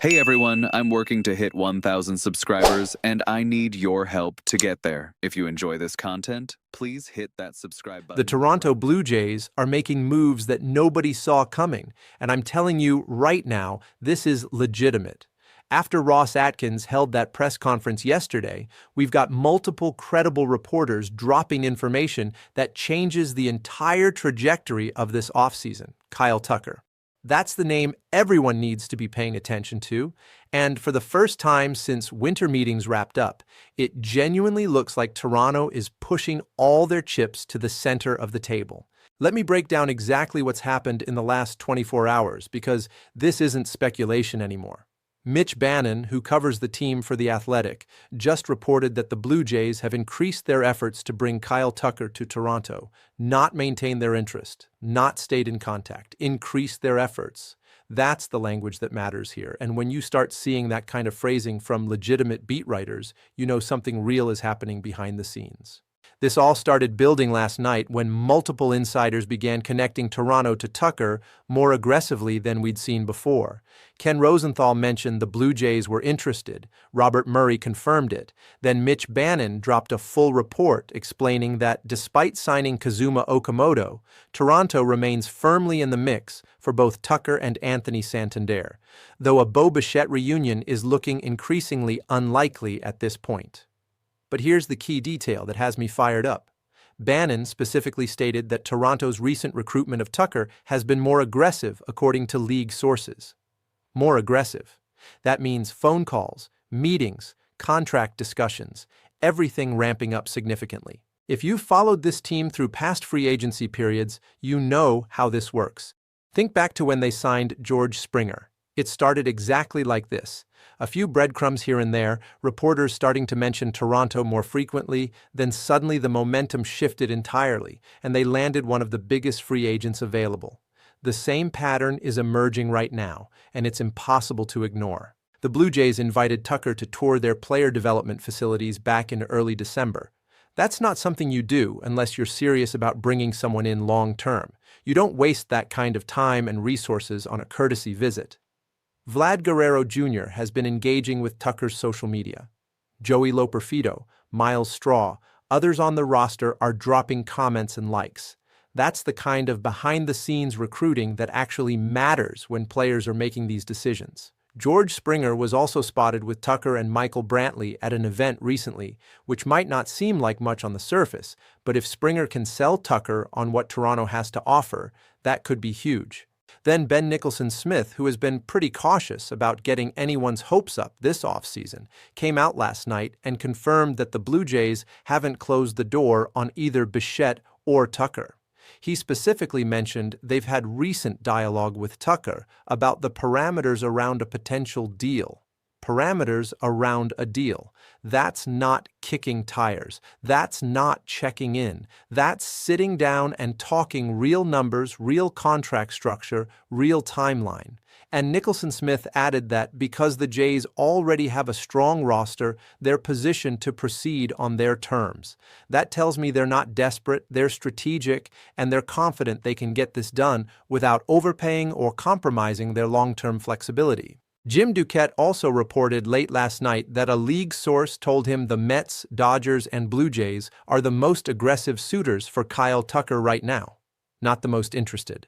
Hey everyone, I'm working to hit 1,000 subscribers and I need your help to get there. If you enjoy this content, please hit that subscribe The button. Toronto Blue Jays are making moves that nobody saw coming, and I'm telling you right now, this is legitimate. After Ross Atkins held that press conference yesterday, we've got multiple credible reporters dropping information that changes the entire trajectory of this offseason. Kyle Tucker. That's the name everyone needs to be paying attention to, and for the first time since winter meetings wrapped up, it genuinely looks like Toronto is pushing all their chips to the center of the table. Let me break down exactly what's happened in the last 24 hours, because this isn't speculation anymore. Mitch Bannon, who covers the team for The Athletic, just reported that the Blue Jays have increased their efforts to bring Kyle Tucker to Toronto, not maintain their interest, not stayed in contact, increased their efforts. That's the language that matters here, and when you start seeing that kind of phrasing from legitimate beat writers, you know something real is happening behind the scenes. This all started building last night when multiple insiders began connecting Toronto to Tucker more aggressively than we'd seen before. Ken Rosenthal mentioned the Blue Jays were interested. Robert Murray confirmed it. Then Mitch Bannon dropped a full report explaining that despite signing Kazuma Okamoto, Toronto remains firmly in the mix for both Tucker and Anthony Santander, though a Bo Bichette reunion is looking increasingly unlikely at this point. But here's the key detail that has me fired up. Bannon specifically stated that Toronto's recent recruitment of Tucker has been more aggressive according to league sources. More aggressive. That means phone calls, meetings, contract discussions, everything ramping up significantly. If you've followed this team through past free agency periods, you know how this works. Think back to when they signed George Springer. It started exactly like this. A few breadcrumbs here and there, reporters starting to mention Toronto more frequently, then suddenly the momentum shifted entirely, and they landed one of the biggest free agents available. The same pattern is emerging right now, and it's impossible to ignore. The Blue Jays invited Tucker to tour their player development facilities back in early December. That's not something you do unless you're serious about bringing someone in long term. You don't waste that kind of time and resources on a courtesy visit. Vlad Guerrero Jr. has been engaging with Tucker's social media. Joey Loperfido, Miles Straw, others on the roster are dropping comments and likes. That's the kind of behind-the-scenes recruiting that actually matters when players are making these decisions. George Springer was also spotted with Tucker and Michael Brantley at an event recently, which might not seem like much on the surface, but if Springer can sell Tucker on what Toronto has to offer, that could be huge. Then Ben Nicholson-Smith, who has been pretty cautious about getting anyone's hopes up this offseason, came out last night and confirmed that the Blue Jays haven't closed the door on either Bichette or Tucker. He specifically mentioned they've had recent dialogue with Tucker about the parameters around a potential deal. Parameters around a deal. That's not kicking tires. That's not checking in. That's sitting down and talking real numbers, real contract structure, real timeline. And Nicholson-Smith added that because the Jays already have a strong roster, they're positioned to proceed on their terms. That tells me they're not desperate, they're strategic, and they're confident they can get this done without overpaying or compromising their long-term flexibility. Jim Duquette also reported late last night that a league source told him the Mets, Dodgers, and Blue Jays are the most aggressive suitors for Kyle Tucker right now. Not the most interested.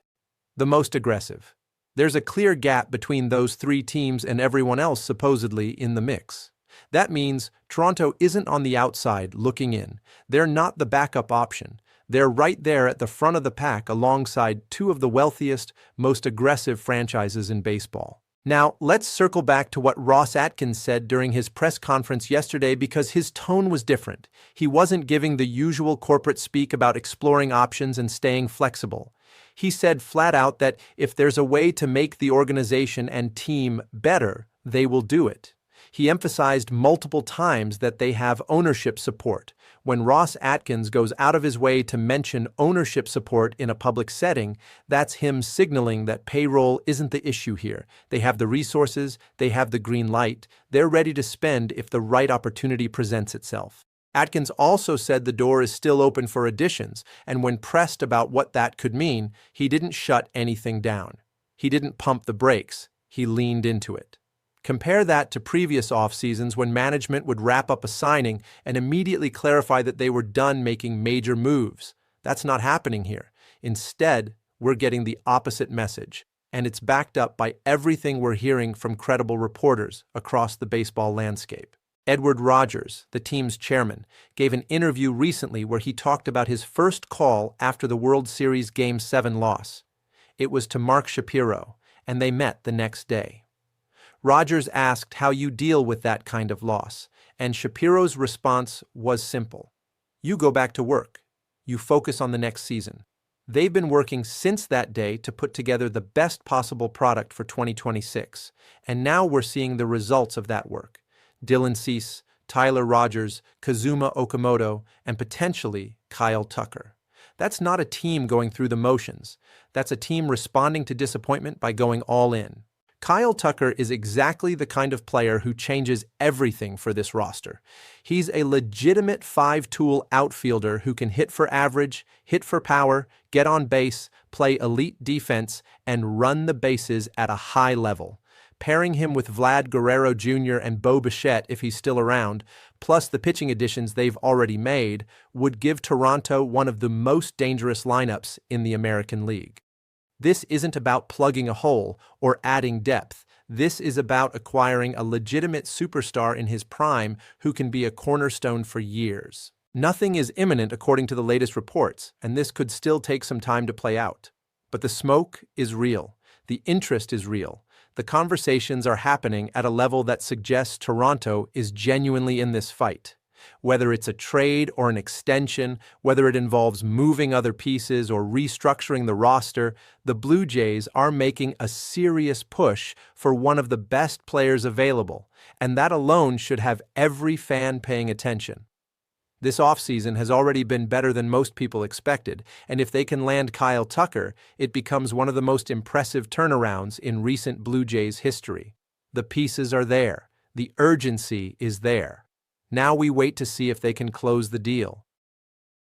The most aggressive. There's a clear gap between those three teams and everyone else supposedly in the mix. That means Toronto isn't on the outside looking in. They're not the backup option. They're right there at the front of the pack alongside two of the wealthiest, most aggressive franchises in baseball. Now, let's circle back to what Ross Atkins said during his press conference yesterday because his tone was different. He wasn't giving the usual corporate speak about exploring options and staying flexible. He said flat out that if there's a way to make the organization and team better, they will do it. He emphasized multiple times that they have ownership support. When Ross Atkins goes out of his way to mention ownership support in a public setting, that's him signaling that payroll isn't the issue here. They have the resources, they have the green light, they're ready to spend if the right opportunity presents itself. Atkins also said the door is still open for additions, and when pressed about what that could mean, he didn't shut anything down. He didn't pump the brakes, he leaned into it. Compare that to previous off-seasons when management would wrap up a signing and immediately clarify that they were done making major moves. That's not happening here. Instead, we're getting the opposite message, and it's backed up by everything we're hearing from credible reporters across the baseball landscape. Edward Rogers, the team's chairman, gave an interview recently where he talked about his first call after the World Series Game 7 loss. It was to Mark Shapiro, and they met the next day. Rogers asked how you deal with that kind of loss, and Shapiro's response was simple. You go back to work. You focus on the next season. They've been working since that day to put together the best possible product for 2026, and now we're seeing the results of that work. Dylan Cease, Tyler Rogers, Kazuma Okamoto, and potentially Kyle Tucker. That's not a team going through the motions. That's a team responding to disappointment by going all in. Kyle Tucker is exactly the kind of player who changes everything for this roster. He's a legitimate five-tool outfielder who can hit for average, hit for power, get on base, play elite defense, and run the bases at a high level. Pairing him with Vlad Guerrero Jr. and Bo Bichette if he's still around, plus the pitching additions they've already made, would give Toronto one of the most dangerous lineups in the American League. This isn't about plugging a hole or adding depth. This is about acquiring a legitimate superstar in his prime who can be a cornerstone for years. Nothing is imminent according to the latest reports, and this could still take some time to play out. But the smoke is real. The interest is real. The conversations are happening at a level that suggests Toronto is genuinely in this fight. Whether it's a trade or an extension, whether it involves moving other pieces or restructuring the roster, the Blue Jays are making a serious push for one of the best players available, and that alone should have every fan paying attention. This offseason has already been better than most people expected, and if they can land Kyle Tucker, it becomes one of the most impressive turnarounds in recent Blue Jays history. The pieces are there. The urgency is there. Now we wait to see if they can close the deal.